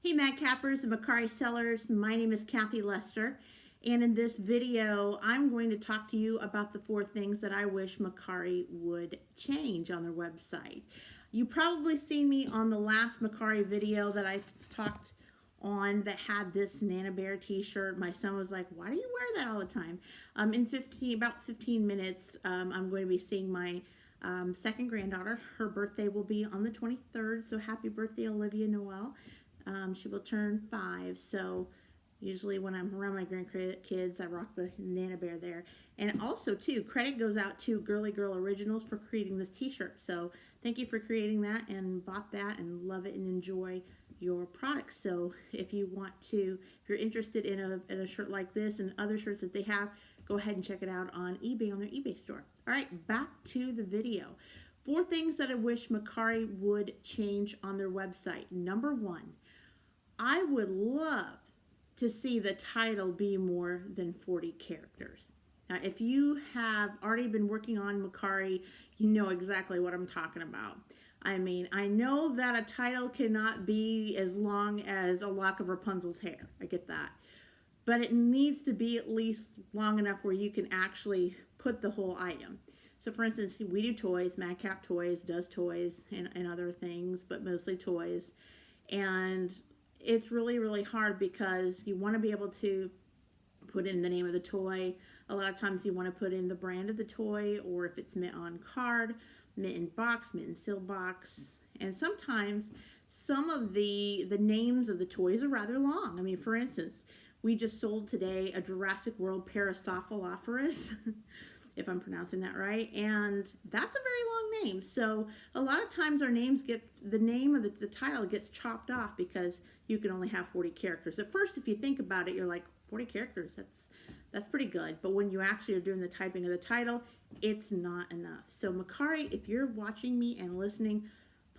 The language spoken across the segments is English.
Hey Madcappers and Mercari sellers, my name is Kathy Lester, and in this video I'm going to talk to you about the 4 things that I wish Mercari would change on their website. You probably seen me on the last Mercari video that I talked on that had this Nana Bear t-shirt. My son was like, why do you wear that all the time? In about 15 minutes, I'm going to be seeing my second granddaughter. Her birthday will be on the 23rd, so happy birthday, Olivia Noel. She will turn 5, so usually when I'm around my grandkids, I rock the Nana Bear there. And also, too, credit goes out to Girly Girl Originals for creating this t-shirt. So thank you for creating that and bought that and love it and enjoy your products. So if you want to, if you're interested in a shirt like this and other shirts that they have, go ahead and check it out on eBay, on their eBay store. All right, back to the video. 4 things that I wish Mercari would change on their website. Number 1, I would love to see the title be more than 40 characters. Now, if you have already been working on Mercari, you know exactly what I'm talking about. I mean, I know that a title cannot be as long as a lock of Rapunzel's hair. I get that. But it needs to be at least long enough where you can actually put the whole item. So for instance, we do toys. Madcap Toys does toys and other things, but mostly toys. And it's really hard because you want to be able to put in the name of the toy. A lot of times you want to put in the brand of the toy, or if it's mint on card, mint in box, mint in seal box. And sometimes some of the names of the toys are rather long. I mean, for instance, we just sold today a Jurassic World Paracephalosaurus, if I'm pronouncing that right, and that's a very long name. So a lot of times our names get, the name of the title gets chopped off because you can only have 40 characters. At first, if you think about it, you're like, 40 characters, that's pretty good. But when you actually are doing the typing of the title, it's not enough. So Mercari, if you're watching me and listening,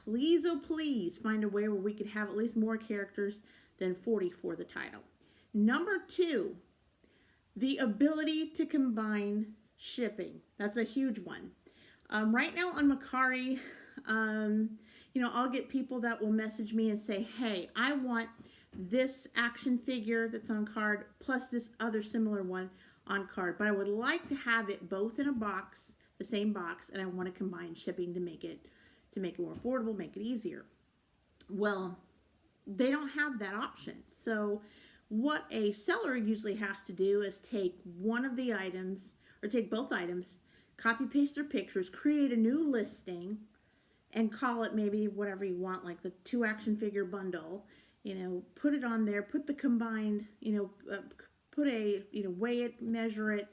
please, oh please, find a way where we could have at least more characters than 40 for the title. Number 2, the ability to combine shipping. That's a huge one. Right now on Mercari, I'll get people that will message me and say, hey, I want this action figure that's on card plus this other similar one on card, but I would like to have it both in a box, the same box, and I want to combine shipping to make it more affordable, make it easier. Well, they don't have that option. So what a seller usually has to do is take one of the items, or take both items, copy paste their pictures, create a new listing, and call it maybe whatever you want, like the 2 action figure bundle. Put it on there, put the combined, put a, weigh it, measure it,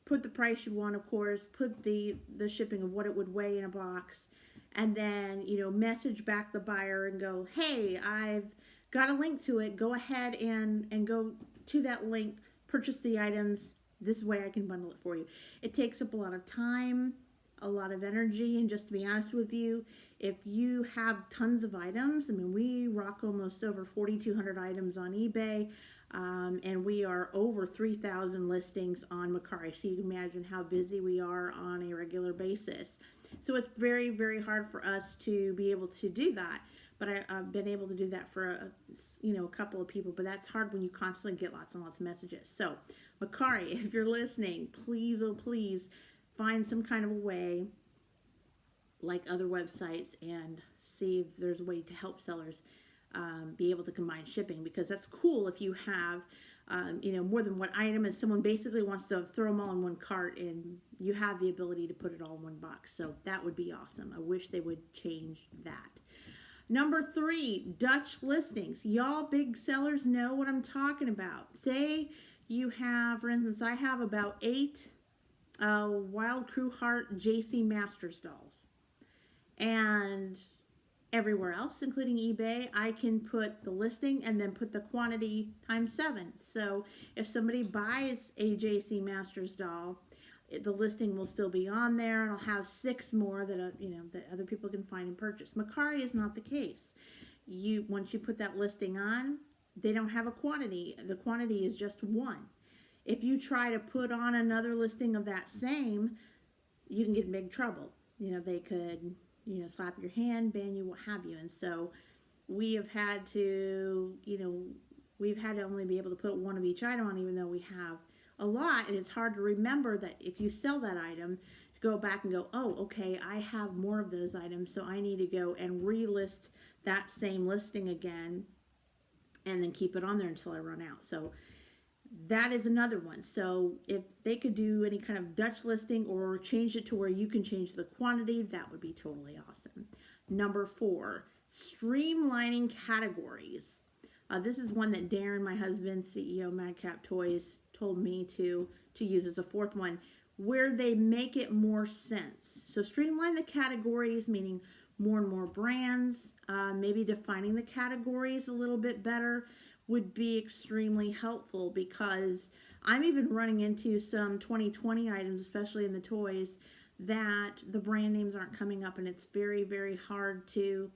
put the price you want, of course, put the shipping of what it would weigh in a box, and then, message back the buyer and go, hey, I've got a link to it. Go ahead and go to that link, purchase the items. This way I can bundle it for you. It takes up a lot of time, a lot of energy, and just to be honest with you, if you have tons of items, I mean, we rock almost over 4,200 items on eBay, and we are over 3,000 listings on Mercari, so you can imagine how busy we are on a regular basis. So it's very hard for us to be able to do that, but I've been able to do that for a couple of people, but that's hard when you constantly get lots and lots of messages. So Mercari, if you're listening, please, oh please, find some kind of a way, like other websites, and see if there's a way to help sellers be able to combine shipping, because that's cool if you have more than one item and someone basically wants to throw them all in one cart and you have the ability to put it all in one box. So that would be awesome. I wish they would change that. Number 3, Dutch listings. Y'all big sellers know what I'm talking about. Say you have, for instance, I have about 8 Wild Crew Heart JC Masters dolls. And everywhere else, including eBay, I can put the listing and then put the quantity times 7. So if somebody buys a JC Masters doll, the listing will still be on there, and I'll have 6 more that that other people can find and purchase. Mercari is not the case. Once you put that listing on, they don't have a quantity. The quantity is just 1. If you try to put on another listing of that same, you can get in big trouble. They could slap your hand, ban you, what have you. And so we have had to, we've had to only be able to put one of each item on, even though we have a lot. And it's hard to remember that if you sell that item, to go back and go, oh, okay, I have more of those items, so I need to go and relist that same listing again and then keep it on there until I run out. So that is another one. So if they could do any kind of Dutch listing or change it to where you can change the quantity, that would be totally awesome. Number 4, streamlining categories. This is one that Darren, my husband, CEO Madcap Toys, told me to use as a 4th one, where they make it more sense. So streamline the categories, meaning more and more brands, maybe defining the categories a little bit better would be extremely helpful, because I'm even running into some 2020 items, especially in the toys, that the brand names aren't coming up, and it's very, very hard to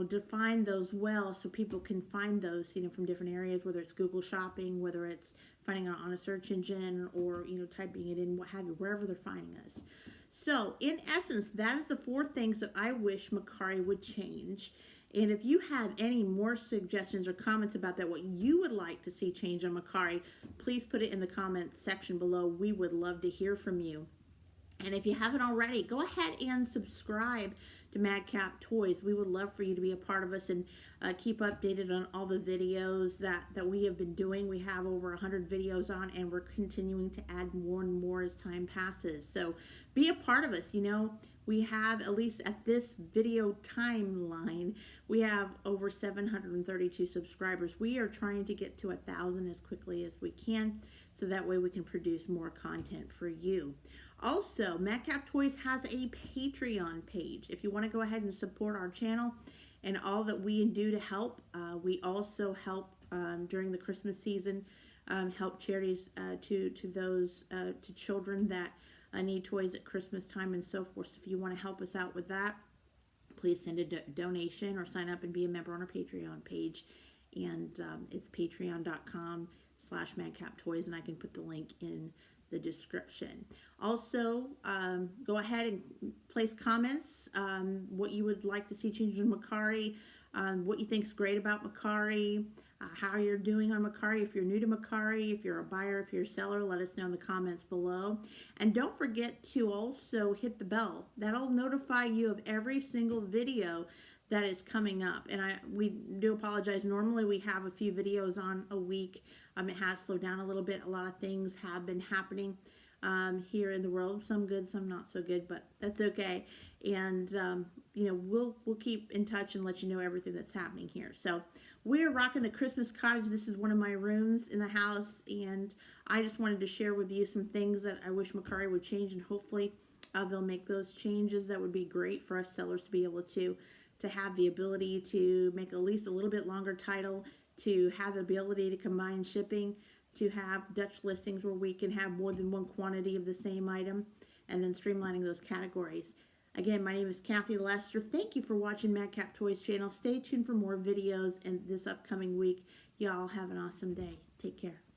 define those well so people can find those, from different areas, whether it's Google Shopping, whether it's finding it on a search engine, or, typing it in, what have you, wherever they're finding us. So, in essence, that is the 4 things that I wish Mercari would change. And if you have any more suggestions or comments about that, what you would like to see change on Mercari, please put it in the comments section below. We would love to hear from you. And if you haven't already, go ahead and subscribe to Madcap Toys. We would love for you to be a part of us and keep updated on all the videos that we have been doing. We have over 100 videos on, and we're continuing to add more and more as time passes. So be a part of us. We have, at least at this video timeline, we have over 732 subscribers. We are trying to get to 1,000 as quickly as we can, so that way we can produce more content for you. Also, Madcap Toys has a Patreon page. If you want to go ahead and support our channel and all that we do to help, we also help during the Christmas season, help charities to those to children that need toys at Christmas time and so forth. So if you want to help us out with that, please send a donation or sign up and be a member on our Patreon page. And it's patreon.com/madcaptoys, and I can put the link in the description. Also, go ahead and place comments, what you would like to see change in Mercari, what you think is great about Mercari, how you're doing on Mercari. If you're new to Mercari, if you're a buyer, if you're a seller, let us know in the comments below. And don't forget to also hit the bell. That'll notify you of every single video that is coming up. And we do apologize. Normally we have a few videos on a week. It has slowed down a little bit. A lot of things have been happening here in the world. Some good, some not so good, but that's okay. And we'll keep in touch and let you know everything that's happening here. So we're rocking the Christmas cottage. This is one of my rooms in the house, and I just wanted to share with you some things that I wish Mercari would change, and hopefully they'll make those changes. That would be great for us sellers to be able to have the ability to make at least a little bit longer title, to have the ability to combine shipping, to have Dutch listings where we can have more than one quantity of the same item, and then streamlining those categories. Again, my name is Kathy Lester. Thank you for watching Madcap Toys channel. Stay tuned for more videos in this upcoming week. Y'all have an awesome day. Take care.